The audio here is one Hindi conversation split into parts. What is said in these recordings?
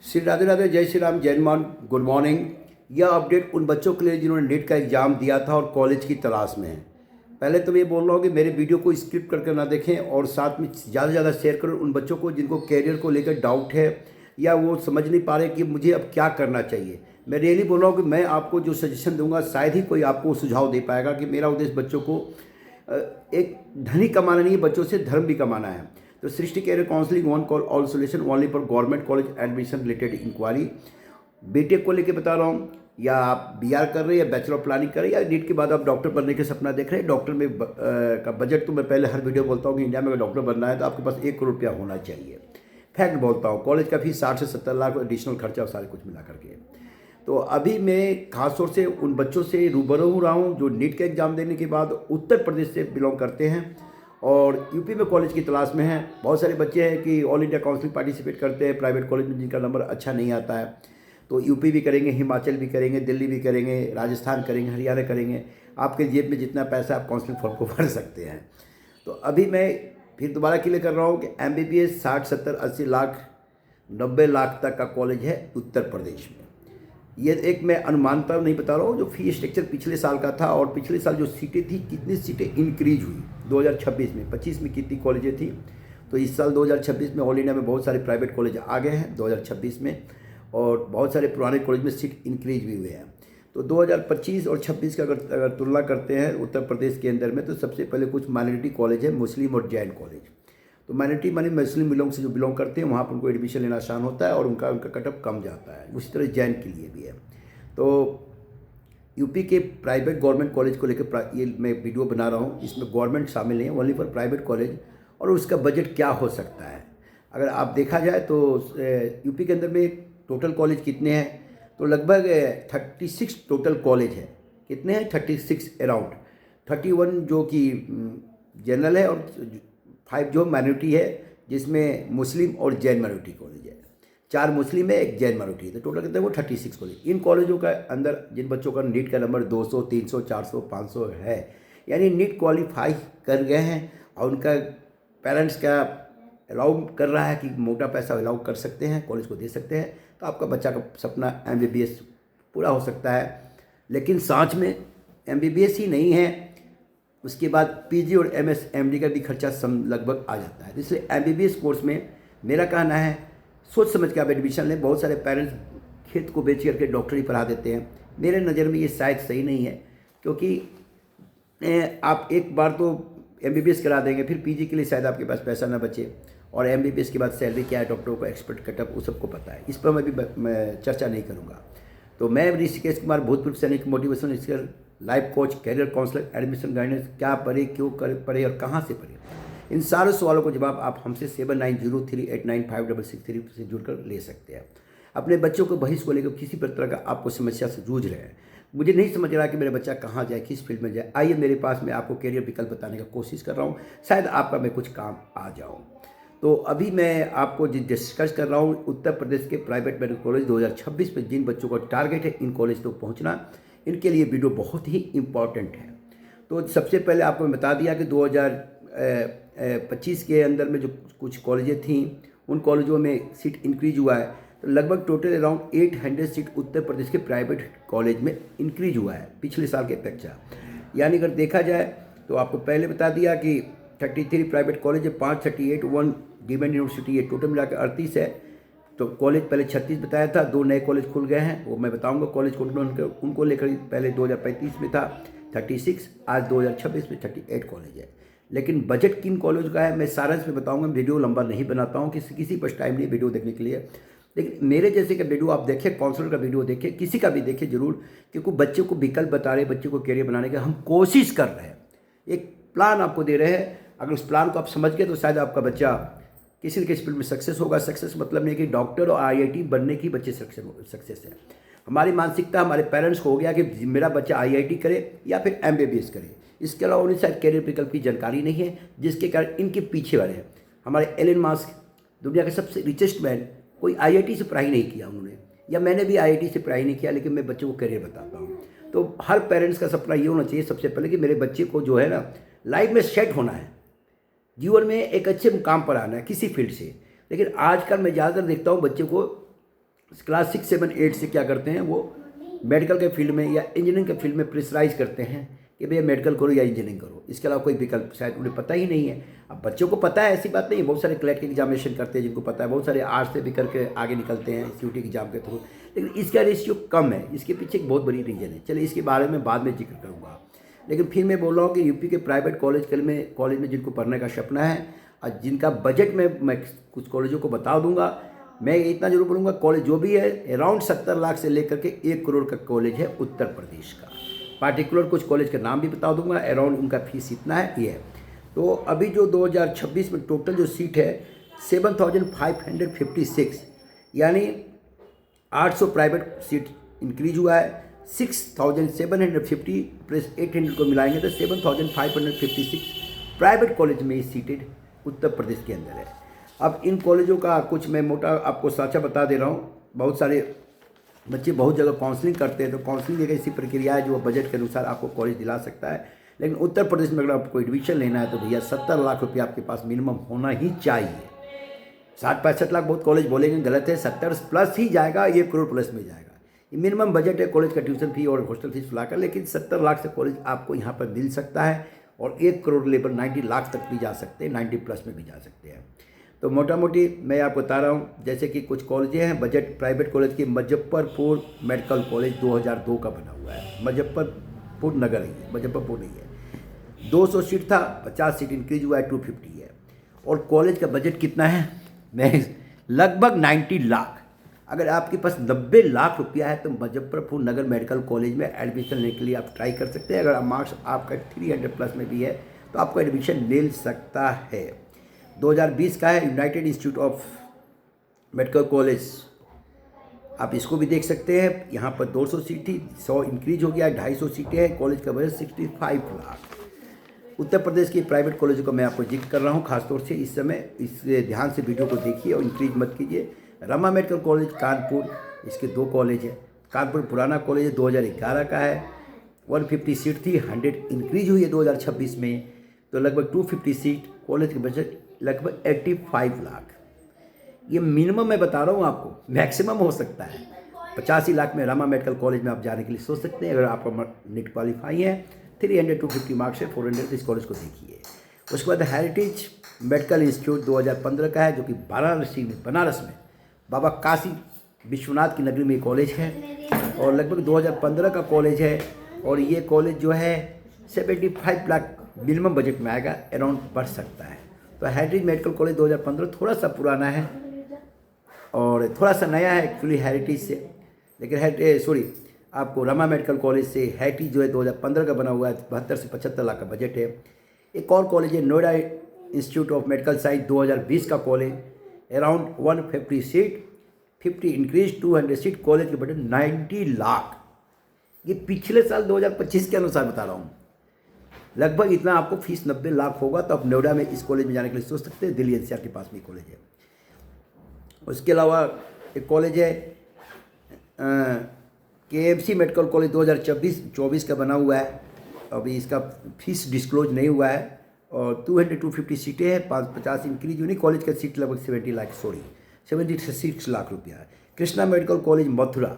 श्री राधे राधे, जय श्री राम, जय हनुमान, गुड मॉर्निंग। यह अपडेट उन बच्चों के लिए जिन्होंने नीट का एग्ज़ाम दिया था और कॉलेज की तलाश में हैं। पहले तो मैं ये बोल रहा हूँ कि मेरे वीडियो को स्किप करके ना देखें और साथ में ज़्यादा से ज़्यादा शेयर करें उन बच्चों को जिनको कैरियर को लेकर डाउट है या वो समझ नहीं पा रहे कि मुझे अब क्या करना चाहिए। मैं रियली बोल रहा हूँ कि मैं आपको जो सजेशन दूंगा शायद ही कोई आपको सुझाव दे पाएगा कि मेरा उद्देश्य बच्चों को एक धन ही कमाना नहीं है, बच्चों से धर्म भी कमाना है। तो Srishti career counselling one call all solution only for government college admission related inquiry. B Tech को लेकर बता रहा हूँ, या आप बीआर कर रहे हैं या बैचलर ऑफ प्लानिंग कर रहे हैं या नीट के बाद आप डॉक्टर बनने के सपना देख रहे हैं। डॉक्टर में का बजट तो मैं पहले हर वीडियो बोलता हूँ कि इंडिया में अगर डॉक्टर बनना है तो आपके पास 1 करोड़ रुपया होना चाहिए। फैक्ट बोलता हूँ, कॉलेज का फीस 60 से 70 लाख एडिशनल खर्चा सारे कुछ मिला करके। तो अभी मैं खासतौर से उन बच्चों से रूबरू हो रहा हूँ जो नीट का एग्ज़ाम देने के बाद उत्तर प्रदेश से बिलोंग करते हैं और यूपी में कॉलेज की तलाश में हैं। बहुत सारे बच्चे हैं कि ऑल इंडिया काउंसलिंग पार्टिसिपेट करते हैं प्राइवेट कॉलेज में जिनका नंबर अच्छा नहीं आता है, तो यूपी भी करेंगे, हिमाचल भी करेंगे, दिल्ली भी करेंगे, राजस्थान करेंगे, हरियाणा करेंगे। आपके जेब में जितना पैसा आप काउंसलिंग फॉर्म को भर सकते हैं। तो अभी मैं फिर दोबारा क्लियर कर रहा हूँ कि MBBS 60, 70, 80 लाख 90 लाख तक का कॉलेज है उत्तर प्रदेश में। ये एक मैं अनुमानता नहीं बता रहा हूँ, जो फी स्ट्रक्चर पिछले साल का था और पिछले साल जो सीटें थी कितनी सीटें इंक्रीज हुई 2026 में, 25 में कितनी कॉलेजें थी, तो इस साल 2026 में ऑल इंडिया में बहुत सारे प्राइवेट कॉलेज आ गए हैं 2026 में और बहुत सारे पुराने कॉलेज में सीट इंक्रीज भी हुए हैं। तो 2025 और 26 का अगर तुलना करते हैं उत्तर प्रदेश के अंदर में, तो सबसे पहले कुछ माइनॉरिटी कॉलेज है, मुस्लिम और जैन कॉलेज। तो माइनॉरिटी मानी मुस्लिम बिलोंग से जो बिलोंग करते हैं वहाँ पर उनको एडमिशन लेना आसान होता है और उनका कटअप कम जाता है। उसी तरह जैन के लिए भी है। तो यूपी के प्राइवेट गवर्नमेंट कॉलेज को लेकर ये मैं वीडियो बना रहा हूँ, इसमें गवर्नमेंट शामिल नहीं है, ओनली फॉर प्राइवेट कॉलेज, और उसका बजट क्या हो सकता है। अगर आप देखा जाए तो यूपी के अंदर में टोटल कॉलेज कितने हैं, तो लगभग 36 टोटल कॉलेज है। कितने हैं? 36 अराउंड। 31 जो कि जनरल है और 5 जो माइनॉरिटी है, जिसमें मुस्लिम और जैन माइनॉरिटी कॉलेज है। 4 मुस्लिम है, 1 जैन माइनॉरिटी है, तो टोटल कितने वो 36 कॉलेज। इन कॉलेजों का अंदर जिन बच्चों का नीट का नंबर 200, 300, 400, 500 है, यानी नीट क्वालिफाई कर गए हैं और उनका पेरेंट्स का अलाउ कर रहा है कि मोटा पैसा अलाउ कर सकते हैं, कॉलेज को दे सकते हैं, तो आपका बच्चा का सपना MBBS पूरा हो सकता है। लेकिन साथ में MBBS ही नहीं है, उसके बाद PG और MS MD का भी खर्चा लगभग आ जाता है। इसलिए MBBS कोर्स में मेरा कहना है सोच समझ के आप एडमिशन लें। बहुत सारे पेरेंट्स खेत को बेच करके डॉक्टर ही पढ़ा देते हैं। मेरे नज़र में ये शायद सही नहीं है, क्योंकि आप एक बार तो MBBS करा देंगे, फिर PG के लिए शायद आपके पास पैसा ना बचे, और MBBS के बाद सैलरी क्या है डॉक्टरों को, एक्सपर्ट कटअप, वो सबको पता है। इस पर मैं चर्चा नहीं करूँगा। तो मैं ऋषिकेश कुमार, भूतपूर्व सैनिक, motivational speaker, life coach, career counsellor, admission guidance, क्या पढ़े, क्यों पढ़े और कहाँ से पढ़े, इन सारे सवालों को जवाब आप हमसे 7903895663 से जुड़कर ले सकते हैं। अपने बच्चों को भविष्य को लेकर किसी प्रकार का आपको समस्या से जूझ रहे हैं, मुझे नहीं समझ रहा कि मेरा बच्चा कहाँ जाए, किस फील्ड में जाए, आइए मेरे पास, मैं आपको कैरियर विकल्प बताने का कोशिश कर रहा हूँ, शायद आपका मैं कुछ काम आ जाऊँ। तो अभी मैं आपको डिस्कस कर रहा हूँ उत्तर प्रदेश के प्राइवेट मेडिकल कॉलेज 2026 में जिन बच्चों का टारगेट है इन कॉलेज तक पहुँचना, इनके लिए वीडियो बहुत ही इम्पॉर्टेंट है। तो सबसे पहले आपको मैं बता दिया कि 2025 के अंदर में जो कुछ कॉलेजें थीं उन कॉलेजों में सीट इंक्रीज हुआ है। तो लगभग total around 800 seat Uttar Pradesh के प्राइवेट कॉलेज में इंक्रीज हुआ है पिछले साल के अपेक्षा। यानी अगर देखा जाए तो आपको पहले बता दिया कि 33 प्राइवेट कॉलेज है, 538 1 डीम्ड यूनिवर्सिटी है, टोटल मिलाकर 38 है। तो कॉलेज पहले 36 बताया था, 2 नए कॉलेज खुल गए हैं, वो मैं बताऊंगा कॉलेज उनको लेकर। पहले 2035 में था 36, आज 2026 में 38 कॉलेज है। लेकिन बजट किन कॉलेज का है मैं सारांश में बताऊंगा। वीडियो लंबा नहीं बनाता हूँ, किसी पर टाइम नहीं वीडियो देखने के लिए, लेकिन मेरे जैसे का वीडियो आप देखें, काउंसलर का वीडियो देखें, किसी का भी देखें जरूर, क्योंकि बच्चे को विकल्प बता रहे हैं, बच्चे को कैरियर बनाने का हम कोशिश कर रहे हैं, एक प्लान आपको दे रहे हैं। अगर उस प्लान को आप समझ गए तो शायद आपका बच्चा किसी न किसी फील्ड में सक्सेस होगा। सक्सेस मतलब नहीं कि डॉक्टर और IIT बनने की बच्चे सक्सेस है। हमारी मानसिकता हमारे पेरेंट्स को हो गया कि मेरा बच्चा IIT करे या फिर MBBS करे, इसके अलावा उन्हें शायद कैरियर विकल्प की जानकारी नहीं है, जिसके कारण इनके पीछे वाले हैं। हमारे एलन मास्क, दुनिया के सबसे रिचेस्ट मैन, कोई IIT से पढ़ाई नहीं किया उन्होंने, या मैंने भी IIT से पढ़ाई नहीं किया, लेकिन मैं बच्चों को कैरियर बताता हूँ। तो हर पेरेंट्स का सपना ये होना चाहिए सबसे पहले कि मेरे बच्चे को जो है ना लाइफ में सेट होना है, जीवन में एक अच्छे मुकाम पर आना है किसी फील्ड से। लेकिन आजकल मैं ज़्यादातर देखता हूँ बच्चे को क्लास 6, 7, 8 से क्या करते हैं, वो मेडिकल के फील्ड में या इंजीनियरिंग के फील्ड में प्रेशराइज करते हैं कि भैया मेडिकल करो या इंजीनियरिंग करो, इसके अलावा कोई विकल्प शायद उन्हें पता ही नहीं है। अब बच्चों को पता है, ऐसी बात नहीं है, बहुत सारे क्लैट के एग्जामिनेशन करते हैं जिनको पता है, बहुत सारे आर्ट्स से भी करके आगे निकलते हैं सीयूटी एग्जाम के थ्रू, लेकिन इसका रेशियो कम है। इसके पीछे एक बहुत बड़ी रीज़न है, चलिए इसके बारे में बाद में जिक्र करूँगा। लेकिन फिर मैं बोल रहा हूँ कि यूपी के प्राइवेट कॉलेज में जिनको पढ़ने का सपना है और जिनका बजट में मैं कुछ कॉलेजों को बता दूंगा, मैं इतना जरूर बोलूँगा, कॉलेज जो भी है अराउंड 70 लाख से लेकर के 1 करोड़ का कॉलेज है उत्तर प्रदेश का। पार्टिकुलर कुछ कॉलेज का नाम भी बता दूंगा, अराउंड उनका फीस इतना है, ये है। तो अभी जो 2026 में टोटल जो सीट है 7556, यानी 800 प्राइवेट सीट इंक्रीज हुआ है। 6750 प्लस 800 को मिलाएंगे तो 7556 प्राइवेट कॉलेज में सीटेड उत्तर प्रदेश के अंदर है। अब इन कॉलेजों का कुछ मैं मोटा आपको साचा बता दे रहा हूँ। बहुत सारे बच्चे बहुत जगह काउंसलिंग करते हैं, तो काउंसलिंग एक ऐसी प्रक्रिया है जो वह बजट के अनुसार आपको कॉलेज दिला सकता है। लेकिन उत्तर प्रदेश में अगर आपको एडमिशन लेना है तो भैया 70 लाख रुपया आपके पास मिनिमम होना ही चाहिए। 60-65 लाख बहुत कॉलेज बोलेंगे, गलत है, 70 प्लस ही जाएगा, 1 करोड़ प्लस में जाएगा। ये मिनिमम बजट है कॉलेज का ट्यूशन फी और हॉस्टल फीस मिलाकर, लेकिन 70 लाख से कॉलेज आपको यहाँ पर मिल सकता है और 1 करोड़ लेवल 90 लाख तक भी जा सकते हैं, 90 प्लस में भी जा सकते हैं। तो मोटा मोटी मैं आपको बता रहा हूँ, जैसे कि कुछ कॉलेजें हैं बजट प्राइवेट कॉलेज की। मुजफ्फरपुर मेडिकल कॉलेज 2002 का बना हुआ है, मुजफ्फरपुर नगर है, मुजफ्फरपुर नहीं है। 200 सीट था, 50 सीट इंक्रीज हुआ है, 250 है। और कॉलेज का बजट कितना है, मैं लगभग 90 लाख। अगर आपके पास 90 लाख रुपया है तो मुजफ्फरपुर नगर मेडिकल कॉलेज में एडमिशन लेने के लिए आप ट्राई कर सकते हैं। अगर मार्क्स आपका 300 प्लस में भी है तो आपको एडमिशन मिल सकता है। 2020 का है United institute of medical college, आप इसको भी देख सकते हैं। यहाँ पर 200 सीट थी, 100 इंक्रीज हो गया, 250 सीटें हैं। कॉलेज का बजट 65 लाख। उत्तर प्रदेश की प्राइवेट कॉलेजों का मैं आपको जिक्र कर रहा हूँ खासतौर से इस समय, इसलिए ध्यान से वीडियो को देखिए और इंक्रीज मत कीजिए। रमा मेडिकल कॉलेज कानपुर, इसके 2 कॉलेज है। कानपुर पुराना कॉलेज है, 2011 का है, 150 सीट थी, 100 इंक्रीज हुई है 2026 में, तो लगभग 250 सीट। कॉलेज का बजट लगभग 85 लाख। ये मिनिमम मैं बता रहा हूँ आपको, मैक्सिमम हो सकता है 85 लाख में रमा मेडिकल कॉलेज में आप जाने के लिए सोच सकते हैं। अगर आपका नीट क्वालिफाई है, 300 250 मार्क्स है, 400, इस कॉलेज को देखिए। उसके बाद हेरिटेज मेडिकल इंस्टीट्यूट 2015 का है, जो कि बनारस में बाबा काशी विश्वनाथ की नगरी में कॉलेज है और लगभग 2015 का कॉलेज है। और ये कॉलेज जो है 75 लाख मिनिमम बजट में आएगा, अराउंड बढ़ सकता है। तो हेरिटेज मेडिकल कॉलेज 2015 थोड़ा सा पुराना है और थोड़ा सा नया है एक्चुअली हेरिटेज से, लेकिन आपको रमा मेडिकल कॉलेज से हेरिटेज जो है 2015 का बना हुआ है, 72 से 75 लाख का बजट है। एक और कॉलेज है Noida institute of medical science 2020 का college, around 150 seat, 50 increase, 200 seat. College के बजट 90 लाख। ये पिछले साल 2025 के अनुसार बता रहा हूँ, लगभग इतना आपको फीस 90 लाख होगा। तो आप नोएडा में इस कॉलेज में जाने के लिए सोच सकते हैं, दिल्ली एनसीआर के पास में कॉलेज है। उसके अलावा एक कॉलेज है केएमसी मेडिकल कॉलेज 2024 का बना हुआ है, अभी इसका फीस डिस्क्लोज नहीं हुआ है और 250 सीटें हैं, 50 इंक्रीज हुई। कॉलेज का सीट लगभग 76 लाख रुपया है। कृष्णा मेडिकल कॉलेज मथुरा,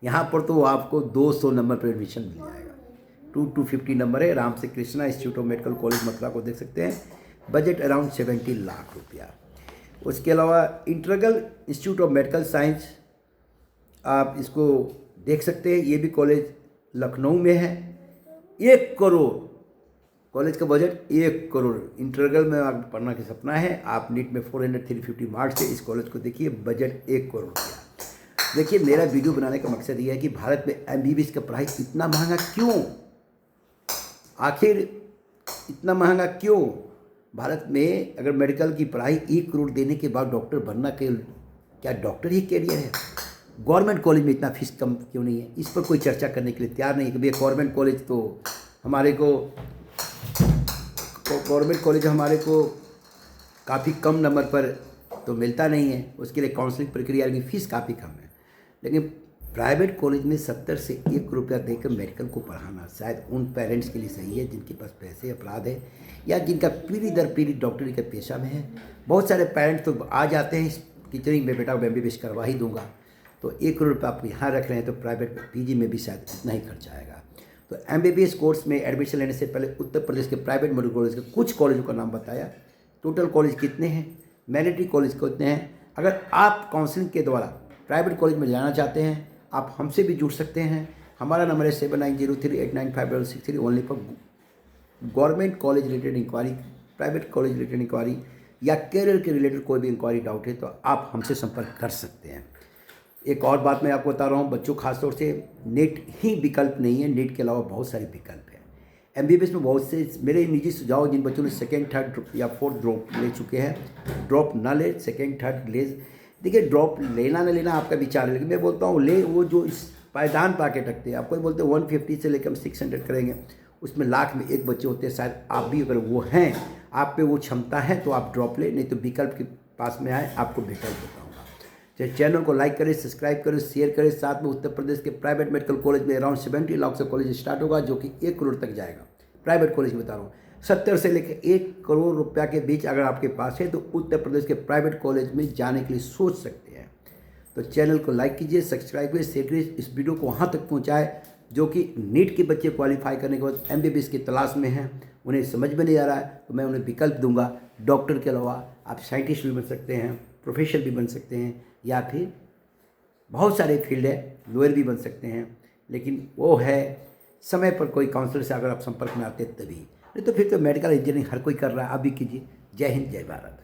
यहाँ पर तो आपको 200 नंबर पर एडमिशन मिल जाएगा, 250 नंबर है। आराम से Krishna institute of medical college Mathura को देख सकते हैं, बजट अराउंड 70 लाख रुपया। उसके अलावा integral institute of medical science, आप इसको देख सकते हैं, ये भी कॉलेज लखनऊ में है। 1 करोड़ कॉलेज का बजट, 1 करोड़। इंटीग्रल में आप पढ़ना का सपना है, आप नीट में 400 350 मार्क्स से इस कॉलेज को देखिए, बजट 1 करोड़ रुपया। देखिए मेरा वीडियो बनाने का मकसद ये है कि भारत में MBBS का पढ़ाई इतना महंगा क्यों, आखिर इतना महंगा क्यों? भारत में अगर मेडिकल की पढ़ाई 1 करोड़ देने के बाद डॉक्टर बनना के, क्या डॉक्टर ही कैरियर है? गवर्नमेंट कॉलेज में इतना फीस कम क्यों नहीं है? इस पर कोई चर्चा करने के लिए तैयार नहीं है कि भैया गवर्नमेंट कॉलेज हमारे को काफ़ी कम नंबर पर तो मिलता नहीं है, उसके लिए काउंसलिंग प्रक्रिया की फ़ीस काफ़ी कम है। लेकिन प्राइवेट कॉलेज में 70 से 1 रुपया देकर मेडिकल को पढ़ाना शायद उन पेरेंट्स के लिए सही है जिनके पास पैसे अपराध है या जिनका पीढ़ी दर पीढ़ी डॉक्टरी के पेशा में है। बहुत सारे पेरेंट्स तो आ जाते हैं टीचरिंग में, बेटा को MBBS करवा ही दूंगा, तो 1 करोड़ रुपये आप यहाँ रख रहे हैं तो प्राइवेट पीजी में भी शायद इतना ही खर्चा आएगा। तो एमबीबीएस कोर्स में एडमिशन लेने से पहले उत्तर प्रदेश के प्राइवेट मेडिकल कॉलेज के कुछ कॉलेजों का नाम बताया। टोटल कॉलेज कितने हैं, मैंडेटरी कॉलेज कितने हैं। अगर आप काउंसलिंग के द्वारा प्राइवेट कॉलेज में जाना चाहते हैं आप हमसे भी जुड़ सकते हैं। हमारा नंबर है 7903895063 only for government college related inquiry, private college related inquiry या कैरियर के रिलेटेड कोई भी इंक्वायरी डाउट है तो आप हमसे संपर्क कर सकते हैं। एक और बात मैं आपको बता रहा हूँ बच्चों, खासतौर से नेट ही विकल्प नहीं है, नेट के अलावा बहुत सारे विकल्प हैं। एमबीबीएस में बहुत से मेरे निजी सुझाव, जिन बच्चों ने सेकेंड थर्ड या फोर्थ ड्रॉप ले चुके हैं, ड्रॉप ना ले, सेकेंड थर्ड ले। देखिए ड्रॉप लेना ना लेना आपका विचार है, लेकिन मैं बोलता हूँ ले वो जो इस पायदान पा के रखते हैं। आप कोई बोलते हैं 150 से लेकर हम 600 करेंगे, उसमें लाख में एक बच्चे होते हैं, शायद आप भी अगर वो हैं, आप पे वो क्षमता है तो आप ड्रॉप ले, नहीं तो विकल्प के पास में आए, आपको विकल्प बताऊँगा। चाहे चैनल को लाइक करें, सब्सक्राइब करें, शेयर करें। साथ में उत्तर प्रदेश के प्राइवेट मेडिकल कॉलेज में अराउंड 70 लाख से कॉलेज स्टार्ट होगा जो कि 1 करोड़ तक जाएगा। प्राइवेट कॉलेज में बता रहा हूँ 70 से लेकर 1 करोड़ रुपया के बीच अगर आपके पास है तो उत्तर प्रदेश के प्राइवेट कॉलेज में जाने के लिए सोच सकते हैं। तो चैनल को लाइक कीजिए, सब्सक्राइब कीजिए, शेयर कीजिए, इस वीडियो को वहाँ तक पहुँचाए जो कि नीट के बच्चे क्वालिफाई करने के बाद एमबीबीएस की तलाश में हैं, उन्हें समझ में नहीं आ रहा है तो मैं उन्हें विकल्प दूंगा। डॉक्टर के अलावा आप साइंटिस्ट भी बन सकते हैं, प्रोफेसर भी बन सकते हैं, या फिर बहुत सारे फील्ड है, लॉयर भी बन सकते हैं। लेकिन वो है समय पर कोई काउंसलर से अगर आप संपर्क में आते तभी, नहीं तो फिर तो मेडिकल इंजीनियरिंग हर कोई कर रहा है, आप भी कीजिए। जय हिंद, जय भारत।